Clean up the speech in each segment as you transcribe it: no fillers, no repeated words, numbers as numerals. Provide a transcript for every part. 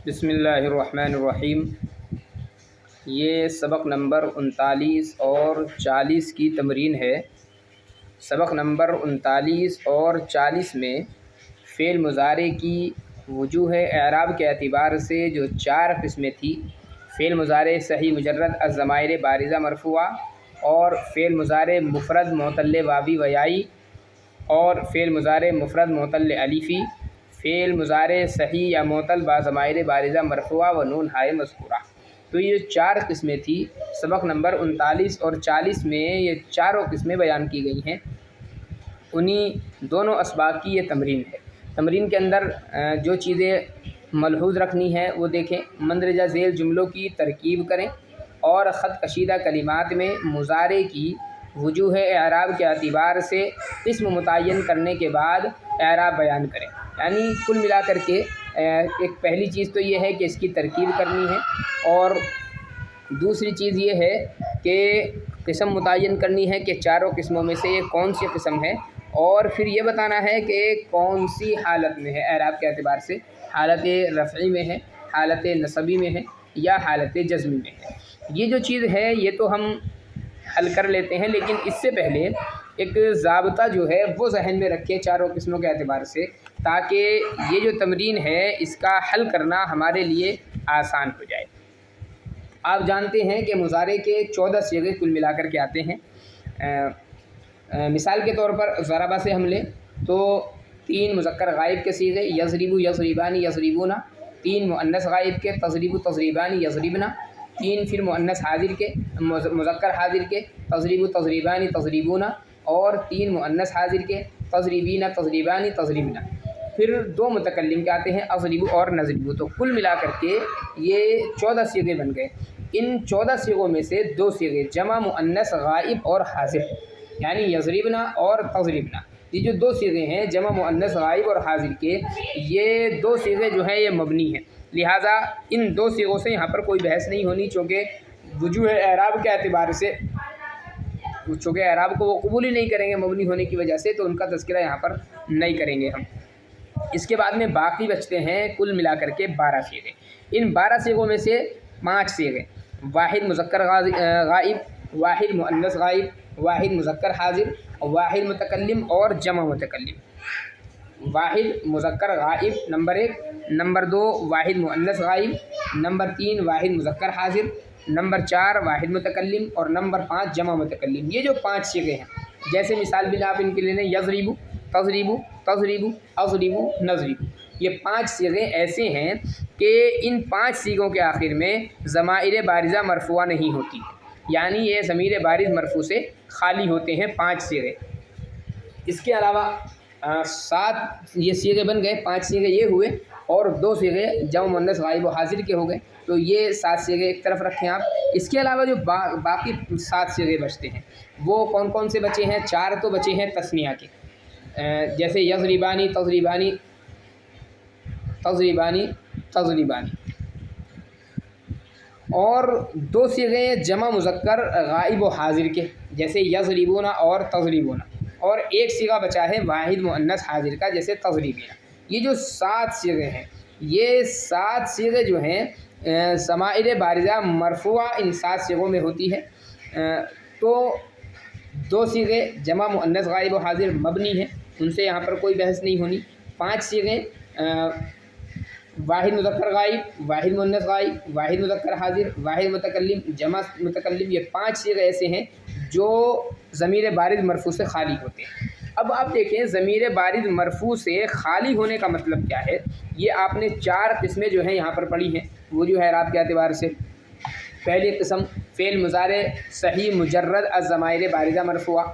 بسم اللہ الرحمن الرحیم۔ یہ سبق نمبر 39 اور 40 کی تمرین ہے۔ سبق نمبر 39 اور 40 میں فعل مضارع کی وجوہ اعراب کے اعتبار سے جو 4 قسمیں تھی: فعل مضارع صحیح مجرد الضمائر بارزہ مرفوعہ، اور فعل مضارع مفرد معتل واوی و یائی، اور فعل مضارع مفرد معتل الفی، فعل مضارع صحیح یا معتل با ضمائر بارزہ مرفوعہ و نون ہائے مذکورہ۔ تو یہ 4 قسمیں تھی۔ سبق نمبر 39 اور 40 میں یہ چاروں قسمیں بیان کی گئی ہیں۔ انہی دونوں اسباق کی یہ تمرین ہے۔ تمرین کے اندر جو چیزیں ملحوظ رکھنی ہے وہ دیکھیں۔ مندرجہ ذیل جملوں کی ترکیب کریں اور خط کشیدہ کلمات میں مضارع کی وجوہ اعراب کے اعتبار سے قسم متعین کرنے کے بعد اعراب بیان کریں۔ یعنی کل ملا کر کے ایک پہلی چیز تو یہ ہے کہ اس کی ترکیب کرنی ہے، اور دوسری چیز یہ ہے کہ قسم متعین کرنی ہے کہ چاروں قسموں میں سے یہ کون سی قسم ہے، اور پھر یہ بتانا ہے کہ کون سی حالت میں ہے اعراب کے اعتبار سے، حالت رفعی میں ہے، حالت نصبی میں ہے، یا حالت جزمی میں ہے۔ یہ جو چیز ہے یہ تو ہم حل کر لیتے ہیں، لیکن اس سے پہلے ایک ضابطہ جو ہے وہ ذہن میں رکھیں چاروں قسموں کے اعتبار سے، تاکہ یہ جو تمرین ہے اس کا حل کرنا ہمارے لیے آسان ہو جائے۔ آپ جانتے ہیں کہ مضارع کے 14 صیغے کل ملا کر کے آتے ہیں۔ مثال کے طور پر ضربہ سے ہم لیں تو 3 مذکر غائب کے صیغے: یضرب، یضربانی، یضربون، 3 مؤنث غائب کے: تضرب، تضریبانی، یضربن، 3 پھر مؤنث حاضر کے مذکر حاضر کے: تضرب، تضریبانی، تضریبون، اور 3 مؤنث حاضر کے: تضریبین، تضریبانی، تضریبن۔ پھر 2 متکلم کے آتے ہیں: اضرب اور نضرب۔ تو کل ملا کر کے یہ 14 صیغے بن گئے۔ ان 14 صیغوں میں سے 2 صیغے جمع مؤنث غائب اور حاضر، یعنی یضربنا اور تضربنا، یہ جو 2 صیغے ہیں جمع مؤنث غائب اور حاضر کے، یہ 2 صیغے جو ہیں یہ مبنی ہیں۔ لہٰذا ان 2 صیغوں سے یہاں پر کوئی بحث نہیں ہونی، چونکہ وجوہ اعراب کے اعتبار سے، چونکہ اعراب کو وہ قبول ہی نہیں کریں گے مبنی ہونے کی وجہ سے، تو ان کا تذکرہ یہاں پر نہیں کریں گے ہم۔ اس کے بعد میں باقی بچتے ہیں کل ملا کر کے 12 صیغے۔ ان 12 صیغوں میں سے 5 صیغے: واحد مذکر غائب، واحد مؤنث غائب، واحد مذکر حاضر، واحد متکلم اور جمع متکلم۔ واحد مذکر غائب نمبر 1، نمبر 2 واحد مؤنث غائب، نمبر 3 واحد مذکر حاضر، نمبر 4 واحد متکلم، اور نمبر 5 جمع متکلم۔ یہ جو 5 صیغے ہیں، جیسے مثال بنا آپ ان کے لیے یضرب، تضرب، تضرب، اضرب، نضرب، یہ 5 صیغے ایسے ہیں کہ ان 5 صیغوں کے آخر میں ضمائر بارزہ مرفوعہ نہیں ہوتی، یعنی یہ ضمیر بارز مرفوع سے خالی ہوتے ہیں 5 صیغے۔ اس کے علاوہ 7 یہ صیغے بن گئے، 5 صیغے یہ ہوئے، اور 2 صیغے جمع مؤنث غائب و حاضر کے ہو گئے، تو یہ 7 صیغے ایک طرف رکھیں آپ۔ اس کے علاوہ جو باقی 7 صیغے بچتے ہیں وہ کون کون سے بچے ہیں؟ 4 تو بچے ہیں تثنیہ کے، جیسے یضربانی، تضریبانی، تضریبانی، تضریبانی، اور 2 صیغے جمع مذکر غائب و حاضر کے، جیسے یضربون اور تضریبون، اور 1 صیغہ بچا ہے واحد مؤنث حاضر کا، جیسے تضریبین۔ یہ جو 7 صیغے ہیں، یہ 7 صیغے جو ہیں ضمائر بارزہ مرفوعہ ان 7 صیغوں میں ہوتی ہے۔ تو 2 صیغے جمع مؤنث غائب و حاضر مبنی ہیں، ان سے یہاں پر کوئی بحث نہیں ہونی۔ 5 صیغے واحد مذکر غائب، واحد مؤنث غائب، واحد مذکر حاضر، واحد متکلم، جمع متکلم، یہ 5 صیغے ایسے ہیں جو ضمیر بارز مرفوع سے خالی ہوتے ہیں۔ اب آپ دیکھیں ضمیر بارز مرفوع سے خالی ہونے کا مطلب کیا ہے۔ یہ آپ نے 4 قسمیں جو ہیں یہاں پر پڑھی ہیں وجوہ اعراب کے اعتبار سے۔ پہلی قسم فعل مضارع صحیح مجرد الضمائر بارزہ مرفوعہ۔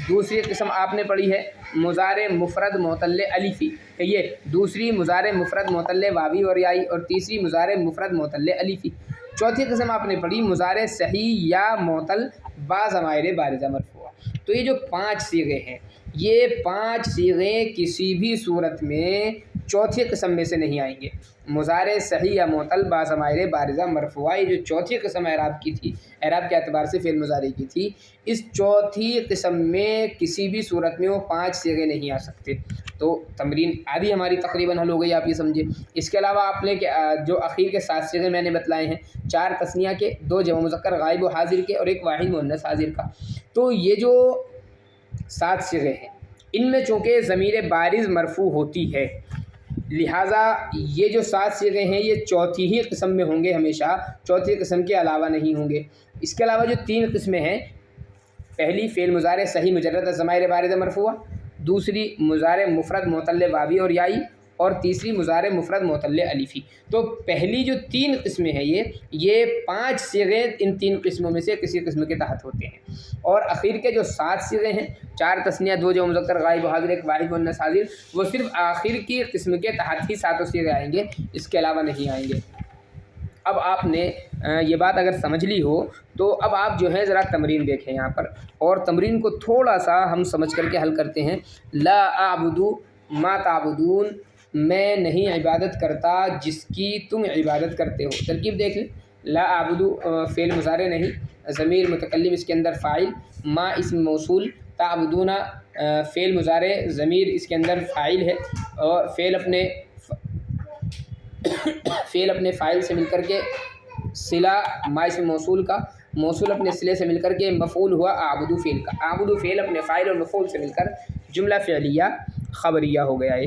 دوسری قسم آپ نے پڑھی ہے مضارع مفرد معتل الفی، یہ دوسری مضارع مفرد معتل واوی اور یائی، اور تیسری مضارع مفرد معتل الفی۔ چوتھی قسم آپ نے پڑھی مضارع صحیح یا معتل با ضمائر بارزہ مرفوعہ۔ تو یہ جو 5 صیغے ہیں، یہ 5 صیغے کسی بھی صورت میں चौथी किस्म में से नहीं आएंगे। मुज़ारे सही या मुअत्तल बाज़माइर बारिज़ा मरफ़ूआ, ये जो चौथी किस्म एराब की थी, एराब के एतबार से फ़िल मुज़ारे की थी, इस चौथी किस्म में किसी भी सूरत में वो 5 सिगे नहीं आ सकते। तो तमरीन आधी हमारी तकरीबन हल हो गई, आप ये समझे। इसके अलावा आपने जो अखीर के 7 सिगे मैंने बतलाए हैं, 4 तस्निया के, 2 जमा मुज़क्कर गायब व हाज़िर के और 1 वाहिद मुअन्नस हाज़िर का। तो ये जो 7 सिगे हैं, इनमें चूँकि ज़मीर बारिज़ मरफ़ू होती है, लिहाजा ये जो 7 सिगे हैं ये चौथी ही किस्म में होंगे, हमेशा चौथी किस्म के अलावा नहीं होंगे। इसके अलावा जो 3 किस्में हैं, पहली फ़ेल मुज़ारे सही मुजर्रद ज़माइर बारिज़ मरफ़ूआ, दूसरी मुज़ारे मुफ़रद मुअत्तल वावी और याई, और तीसरी मुज़ारे मुफ़रद मुअत्तल अलिफ़ी। तो पहली जो 3 किस्में हैं ये 5 सिगे इन 3 किस्मों में से किसी किस्म के तहत होते हैं। और आखिर के जो 7 सिगे हैं, 4 तस्निया, 2 जमा मुज़क्कर गायब हाज़िर, 1 वाहिद मुअन्नस हाज़िर, वो सिर्फ आखिर की किस्म के तहत ही 7 सिगे आएंगे, इसके अलावा नहीं आएंगे। अब आपने ये बात अगर समझ ली हो तो अब आप जो है ज़रा तमरीन देखें यहाँ पर, और तमरीन को थोड़ा सा हम समझ करके हल करते हैं। ला आबुदु मा ताबुदून, मैं नहीं इबादत करता जिसकी तुम इबादत करते हो। तरकीब देख लें। ला आबुदु फ़ेल मुज़ारे नहीं, ज़मीर मुतकल्लिम इसके अंदर फ़ाइल, मा इस्म मौसूल, ताबुदूना फ़ेल मुज़ारे ज़मीर इसके अंदर फ़ाइल है, और फ़ेल अपने फ़ाइल से मिलकर के सिला, मा इस्म मौसूल का, मौसूल अपने सिले से मिलकर के मफ़ूल हुआ आबुदु फ़ेल का। आबुदु फ़ेल अपने फ़ाइल और मफ़ूल से मिलकर जुमला फ़िअलिया ख़बरिया हो गया है।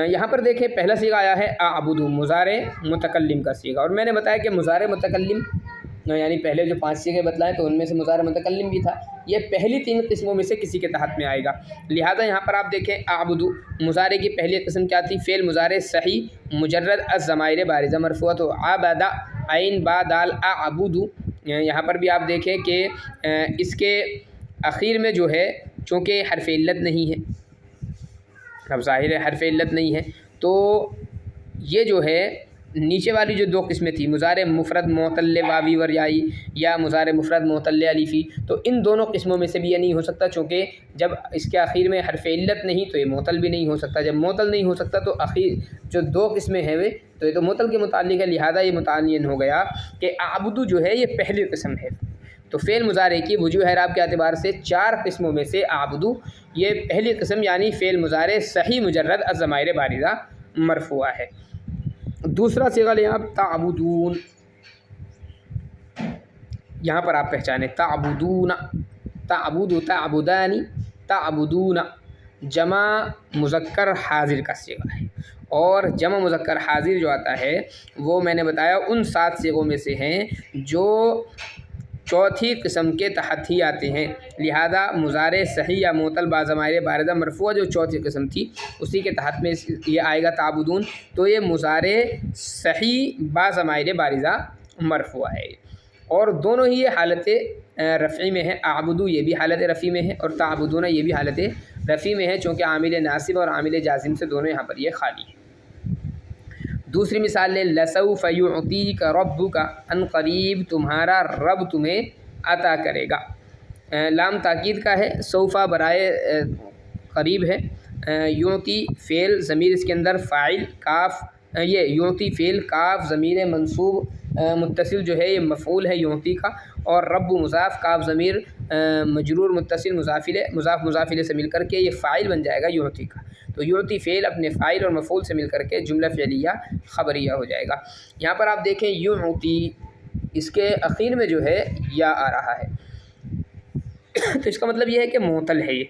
यहाँ पर देखें पहला सीगा आया है आबुदु, मुज़ारे मुतकल्लिम का सीगा, और मैंने बताया कि मुज़ारे मुतकल्लिम यानी पहले जो 5 सीगे बतलाएँ तो उनमें से मुज़ारे मुतकल्लिम भी था, ये पहली 3 किस्मों में से किसी के तहत में आएगा। लिहाजा यहाँ पर आप देखें आबुदु मुज़ारे की पहली किस्म क्या थी? फ़ेल मुज़ारे सही मुजर्रद अज़माइर बारिज़ा मरफ़ूआ, तो आबदा आइन बा दाल आबुदु। यहाँ पर भी आप देखें कि इसके आखिर में जो है चूँकि हर्फ़ इल्लत नहीं है, अब ज़ाहिर है हर्फ़ इल्लत नहीं है, तो ये जो है नीचे वाली जो 2 किस्में थी, मुज़ारे मुफ़रद मुअत्तल वावी वर याई या मुज़ारे मुफ़रद मुअत्तल अलिफ़ी, तो इन दोनों किस्मों में से भी ये नहीं हो सकता, चूँकि जब इसके आखिर में हर्फ़ इल्लत नहीं तो ये मुअत्तल भी नहीं हो सकता। जब मुअत्तल नहीं हो सकता तो आखिर जो 2 किस्में हैं वे तो ये तो मुअत्तल के मुताल्लिक़ है, लिहाजा ये मुतअय्यन हो गया कि आबुदु जो है ये पहली किस्म है। तो फ़ेल मुज़ारे की वजूह एराब के एतबार से 4 किस्मों में से आबुदु ये पहली किस्म यानी फ़ेल मुज़ारे सही मुजर्रद अज़माइर बारिज़ा मरफ़ूआ है। दूसरा सीगा लें आप ताबुदून, यहाँ पर आप पहचाने ताबुदूना, ताबुदु ताबुदानी ताबुदूना, जमा मुज़क्कर हाज़िर का सीगा है, और जमा मुज़क्कर हाज़िर जो आता है वो मैंने बताया उन 7 सीगों में से हैं जो चौथी किस्म के तहत ही आते हैं। लिहाजा मुज़ारे सही या मुअत्तल बाज़माइर बारिज़ा मरफ़ूआ जो चौथी किस्म थी उसी के तहत में ये आएगा ताबुदून, तो ये मुज़ारे सही बाज़माइर बारिज़ा मरफ़ूआ है, और दोनों ही ये हालत रफ़ी में है। आबुदु ये भी हालत रफ़ी में है और ताबुदूना ये भी हालत रफ़ी में है, चूँकि आमिल नासिब और आमिल जाज़िम से दोनों यहाँ पर ये खाली है। दूसरी मिसाल ले लसौफ़ युअतीका रब्बुका, अन क़रीब तुम्हारा रब तुम्हें अता करेगा। लाम ताकीद का है, सौफ़ा बराए क़रीब है, युअती फ़ेल ज़मीर इसके अंदर फ़ाइल, काफ़ ये युअती फ़ेल काफ़ ज़मीर मंसूब मुत्तसिल जो है ये मफ़ऊल है युअती का, और रब्बु मुज़ाफ़ काफ़ ज़मीर मजरूर मुत्तसिल मुज़ाफ़ मुज़ाफ़िले से मिलकर के ये फ़ाइल बन जाएगा युअती का। तो युअती फ़ेल अपने फ़ाइल और मफ़ऊल से मिलकर के जुमला फ़िअलिया ख़बरिया हो जाएगा। यहाँ पर आप देखें युअती इसके आखिर में जो है या आ रहा है तो इसका मतलब ये है कि मुअत्तल है ये।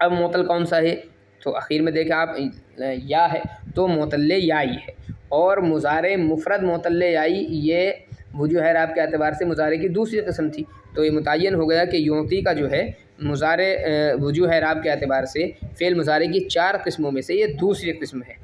अब मुअत्तल कौन सा है? तो आखिर में देखें आप या है तो मुअत्तल याई है, और मुज़ारे मुफ़रद मुअत्तल याई ये वजूह एराब के एतबार से मुज़ारे की दूसरी किस्म थी, तो ये मुतय्यन हो गया कि युअती का जो है मुज़ारे वजूह एराब के एतबार से फ़ेल मुज़ारे की 4 किस्मों में से ये दूसरी किस्म है।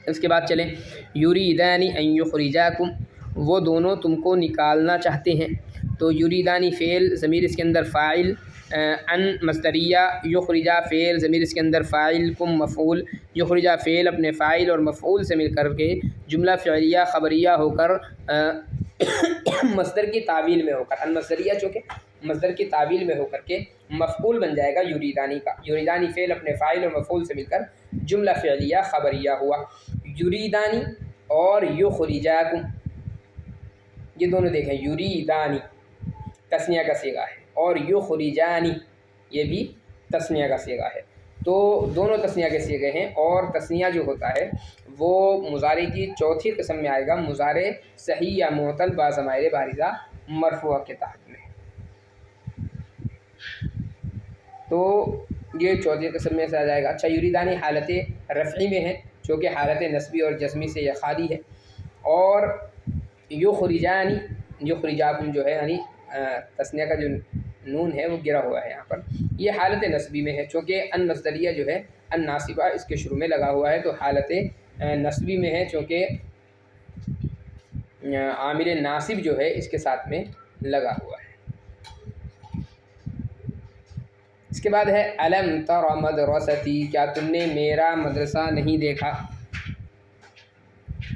इसके बाद चलें युरीदानी अन युख़रिजाकुम, वो दोनों तुमको निकालना चाहते हैं, तो युरीदानी फ़ेल ज़मीर इसके अंदर फ़ाइल, अन मस्दरिया, युख़रिजा फ़ेल ज़मीर इसके अंदर फ़ाइल, कुम मफ़ऊल, युख़रिजा फ़ेल अपने फ़ाइल और मफ़ऊल से मिल कर के जुमला फ़िअलिया ख़बरिया होकर मस्दर की तावील में होकर, अन मस्दरिया चूँकि مصدر کی تعویل میں ہو کر کے مفعول بن جائے گا یریدانی کا۔ یریدانی فعل اپنے فاعل اور مفعول سے مل کر جملہ فعلیہ خبریہ ہوا۔ یریدانی اور یخرجاکم، یہ دونوں دیکھیں، یریدانی تثنیہ کا صیغہ ہے اور یخرجانی یہ بھی تثنیہ کا صیغہ ہے، تو دونوں تثنیہ کے صیغے ہیں، اور تثنیہ جو ہوتا ہے وہ مضارع کی چوتھی قسم میں آئے گا، مضارع صحیح یا معطل با ضمائر بارزہ مرفوع کے تحت میں، تو یہ چوتھی قسم میں سے آ جائے گا۔ اچھا، یریدانی حالت رفعی میں ہے، چونکہ حالت نصبی اور جزمی سے یہ خالی ہے، اور یخرجانی، یخرجاکم جو ہے یعنی تثنیہ کا جو نون ہے وہ گرا ہوا ہے یہاں پر، یہ حالت نصبی میں ہے، چونکہ ان مصدریہ جو ہے ان ناصبہ اس کے شروع میں لگا ہوا ہے، تو حالت نصبی میں ہے، چونکہ عامل ناصب جو ہے اس کے ساتھ میں لگا ہوا ہے۔ اس کے بعد ہے الم تر مدرستی، کیا تم نے میرا مدرسہ نہیں دیکھا؟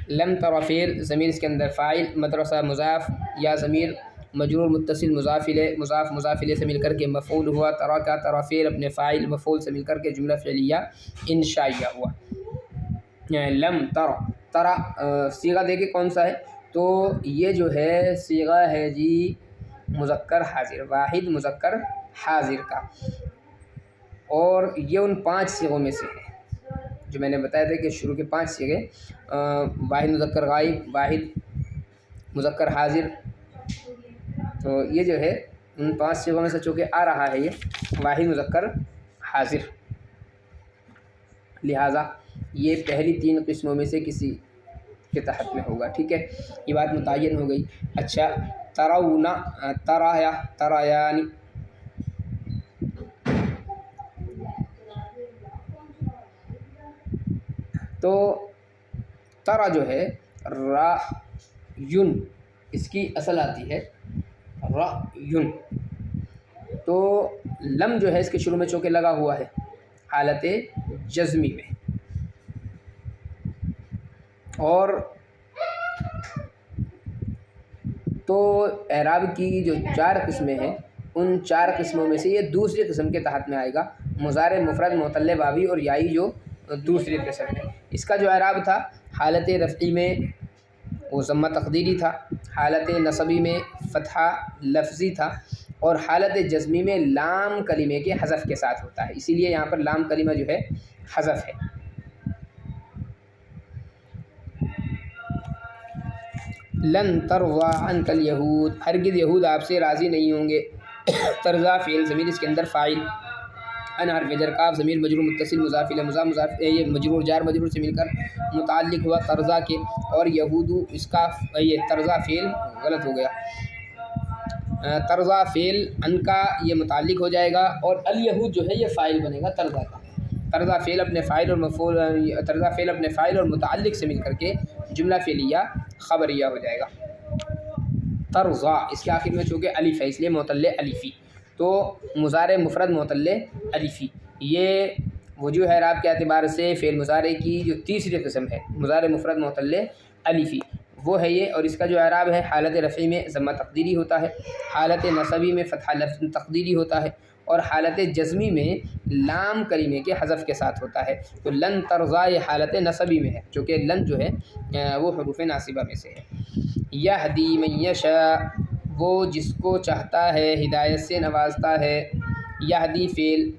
لم تر فعل ضمیر اس کے اندر فاعل، مدرسہ مضاف یا ضمیر مجرور متصل مضاف الیہ سے مل کر کے مفعول ہوا، ترا کا ترا فعل اپنے فاعل مفعول سے مل کر کے جملہ فعلیہ انشائیہ ہوا۔ لم ترا صیغہ دیکھیں کون سا ہے، تو یہ جو ہے صیغہ ہے جی مذکر حاضر، واحد مذکر حاضر کا، اور یہ ان 5 صیغوں میں سے ہے جو میں نے بتایا تھا کہ شروع کے 5 صیغے، واحد مذکر غائب، واحد مذکر حاضر، تو یہ جو ہے ان 5 صیغوں میں سے چونکہ آ رہا ہے یہ واحد مذکر حاضر، لہٰذا یہ پہلی 3 قسموں میں سے کسی کے تحت میں ہوگا، ٹھیک ہے، یہ بات متعین ہو گئی۔ اچھا، ترونا، ترایا، ترایانی، تو ترا جو ہے را یون، اس کی اصل آتی ہے را یون، تو لم جو ہے اس کے شروع میں چونکہ لگا ہوا ہے حالت جزمی میں، اور تو اعراب کی جو 4 قسمیں ہیں ان 4 قسموں میں سے یہ دوسری قسم کے تحت میں آئے گا، مضارع مفرد معتل واوی اور یائی جو دوسری قسم ہے۔ اس کا جو اعراب تھا حالت رفعی میں وہ ضمہ تقدیری تھا، حالت نصبی میں فتحہ لفظی تھا، اور حالت جزمی میں لام کلمے کے حذف کے ساتھ ہوتا ہے، اسی لیے یہاں پر لام کلمہ جو ہے حذف ہے۔ لن ترضى عنك اليهود، ہرگز یہود آپ سے راضی نہیں ہوں گے۔ ترضا فعل ضمیر اس کے اندر فاعل، ان حرف جر کاف ضمیر مجرور متصل مضاف الیہ مضاف یہ مجرور جار مجرور سے مل کر متعلق ہوا ترضا کے، اور یہود اس کا یہ ترضا فعل غلط ہو گیا، ترضا فعل ان کا یہ متعلق ہو جائے گا، اور الیہود جو ہے یہ فاعل بنے گا ترضا کا، ترضا فعل اپنے فاعل اور مفعول، ترضا فعل اپنے فاعل اور متعلق سے مل کر کے جملہ فعلیہ خبریہ ہو جائے گا۔ ترضا اس کے آخر میں چونکہ الف ہے اس لیے معتل الفی، تو مضارع مفرد معتل الفی، یہ وجوہ اعراب کے اعتبار سے فعل مضارع کی جو تیسری قسم ہے مضارع مفرد معتل الفی وہ ہے یہ، اور اس کا جو اعراب ہے حالت رفعی میں ضمہ تقدیری ہوتا ہے، حالت نصبی میں فتحہ لفظ تقدیری ہوتا ہے، اور حالت جزمی میں لام کلمے کے حذف کے ساتھ ہوتا ہے۔ تو لن ترضا یہ حالت نصبی میں ہے، چونکہ لن جو ہے وہ حروف ناصبہ میں سے ہے۔ یہدی من یشاء، وہ جس کو چاہتا ہے ہدایت سے نوازتا ہے۔ یہدی فعل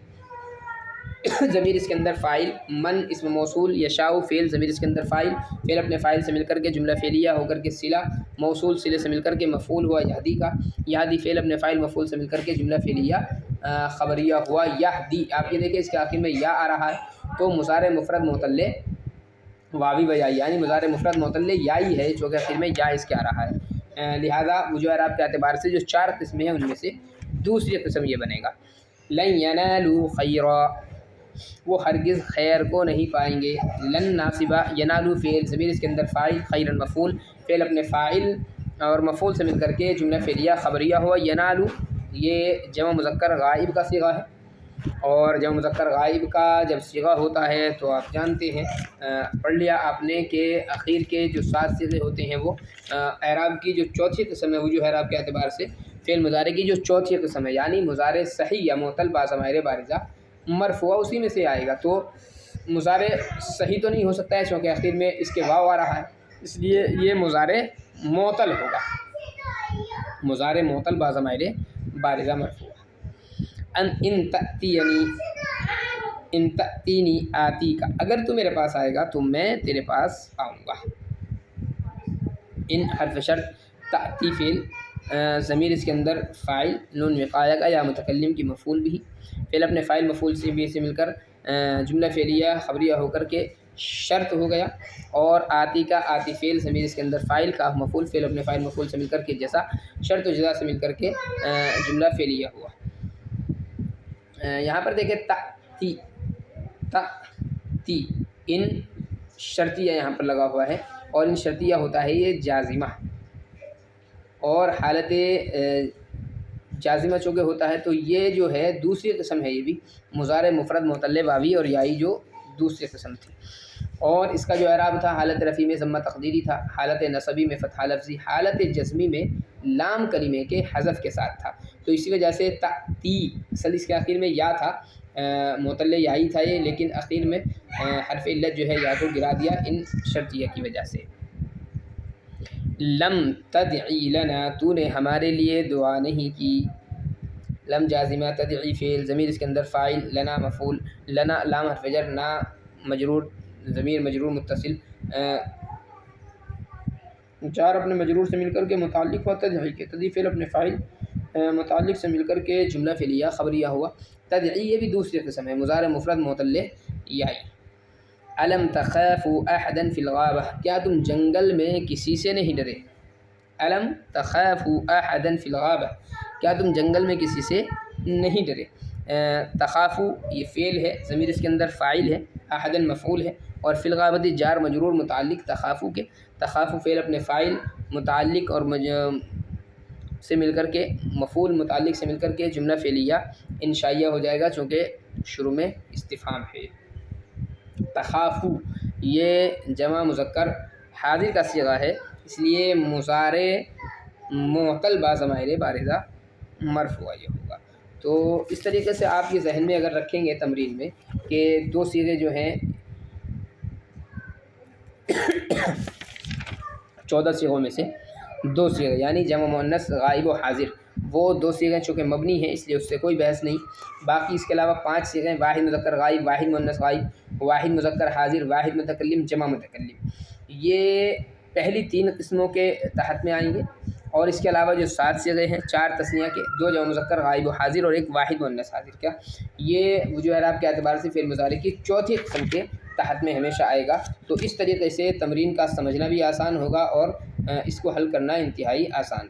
ضمیر اس کے اندر فاعل، من اسم موصول، یشاء فعل ضمیر اس کے اندر فاعل، فعل اپنے فاعل سے مل کر کے جملہ فعلیہ ہو کر کے صلہ موصول صلے سے مل کر کے مفعول ہوا یہدی کا، یہدی فعل اپنے فاعل مفعول سے مل کر کے جملہ فعلیہ خبریہ ہوا یہدی۔ آپ یہ دیکھیں اس کے آخر میں یا آ رہا ہے، تو مضارع مفرد معتل واوی و یائی، یعنی مضارع مفرد معتل یائی ہے چونکہ آخر میں یا اس کے آ رہا ہے، لہٰذا وجوہ اعراب کے اعتبار سے جو 4 قسمیں ہیں ان میں سے دوسری قسم یہ بنے گا۔ لن ینالوا خیرا، وہ ہرگز خیر کو نہیں پائیں گے۔ لن ناصبہ، ینالو فعل ضمیر اس کے اندر فاعل، خیرا مفعول، فعل اپنے فاعل اور مفعول سے مل کر کے جملہ فعلیہ خبریہ ہوا۔ ینالو یہ جمع مذکر غائب کا صیغہ ہے، اور جمع مذکر غائب کا جب صیغہ ہوتا ہے تو آپ جانتے ہیں، پڑھ لیا آپ نے کہ اخیر کے جو 7 صیغے ہوتے ہیں وہ اعراب کی جو چوتھی قسم ہے وجوہ اعراب کے اعتبار سے फ़ेल मुज़ारे की जो चौथी किस्म है, यानी मुज़ारे सही या मुअत्तल बाज़माइर बारिज़ा मरफ़ूआ उसी में से आएगा। तो मुज़ारे सही तो नहीं हो सकता है क्योंकि आखिर में इसके वाव आ रहा है, इसलिए ये मुज़ारे मुअत्तल होगा, मुज़ारे मुअत्तल बाज़माइर बारिज़ा मरफ़ूआ। इन तअतियनी, इन तअतीनी आती का, अगर तू मेरे पास आएगा तो मैं तेरे पास आऊँगा। इन हर्फ शर्त, तअती फ़ेल, ज़मीर इसके अंदर फ़ाइल, नून विक़ाया का या मुतकल्लिम की मफ़ूल भी, फ़ेल अपने फ़ाइल मफ़ूल से भी से मिलकर जुमला फ़ेलिया ख़बरिया होकर के शर्त हो गया। और आती का, आती फ़ेल, ज़मीर इसके अंदर फ़ाइल का मफ़ूल, फ़ेल अपने फ़ाइल मफ़ूल से मिलकर के जैसा शर्त व जज़ा से मिलकर के जुमला फ़ेलिया हुआ। यहाँ पर देखें तअती, तअती, इन शर्तिया यहाँ पर लगा हुआ है और इन शर्तिया होता है ये जाज़िमा, और हालत जाज़िमा चूँकि होता है तो ये जो है दूसरी किस्म है, ये भी मुज़ारे मुफ़रद मुअत्तल वावी और याई जो दूसरी किस्म थी। और इसका जो इराब था हालत रफ़ी में ज़म्मा तक़दीरी था, हालत नसबी में फ़तहा लफ्ज़ी, हालत जज़मी में लाम कलिमे के हज़फ के साथ था। तो इसी वजह से तअती, असल इसके आखिर में या था, मुअत्तल याई था ये, लेकिन आखिर में हर्फ इल्लत जो है या को गिरा दिया इन शर्तिया की वजह से। लम तदई लना, तूने हमारे लिए दुआ नहीं की। लम जाज़िमा, तदई फ़ेल, ज़मीर इसके अंदर फ़ाइल, लना मफ़ूल, लना लाम हर्फ जर, ना मजरूर, ज़मीर मजरूर मुत्तसिल, जार अपने मजरूर से मिलकर के मुताल्लिक़ हुआ तदई के, तदई फ़ेल अपने फ़ाइल मुताल्लिक़ से मिलकर के जुमला फ़ेलिया ख़बरिया हुआ। तदई ये भी दूसरी किस्म है, मुज़ारे मुफ़रद मुअत्तल याई। अलम तख़ाफ़ू अहदन फ़िल ग़ाबा, क्या तुम जंगल में किसी से नहीं डरे। अलम तख़ाफ़ू अहदन फ़िल ग़ाबा, क्या तुम जंगल में किसी से नहीं डरे। तख़ाफ़ू ये फ़ेल है, ज़मीर इसके अंदर फ़ाइल है, अहदन मफ़ूल है, और फ़िल ग़ाबती जार मजरूर मुताल्लिक़ तख़ाफ़ू के, तख़ाफ़ू फ़ेल अपने फ़ाइल मुताल्लिक़ और से मिलकर के मफ़ूल मुताल्लिक़ से मिलकर के जुमला फ़ेलिया इंशाइया हो जाएगा चूँकि शुरू में इस्तिफ़ाम है। तख़ाफ़ू ये जमा मुज़क्कर हाज़िर का सीगा है, इसलिए मुज़ारे मुअत्तल बाज़माइर बारिज़ा मरफ़ूआ ये होगा। तो इस तरीके से आप ये ज़हन में अगर रखेंगे तमरीन में कि दो सीगे जो हैं 14 सीगों में से दो सीगे यानी जमा मुअन्नस गाइब व हाज़िर, वो दो सीगे चूँकि मबनी हैं इसलिए उससे कोई बहस नहीं। बाकी इसके अलावा 5 सीगे वाहिद मुज़क्कर गाइब, वाहिद मुअन्नस गाइब, वाहिद मुज़क्कर हाज़िर, वाहिद मुतकल्लिम, जमा मुतकल्लिम, ये पहली 3 किस्मों के तहत में आएंगे। और इसके अलावा जो 7 सीगे हैं 4 तस्निया के, 2 जमा मुज़क्कर गाइब व हाज़िर और 1 वाहिद मुअन्नस हाज़िर, क्या ये जो इराब के एतबार से फ़िल मुज़ारे की चौथी किस्म के तहत में हमेशा आएगा। तो इस तरीके से तमरीन का समझना भी आसान होगा और इसको हल करना इंतहाई आसान।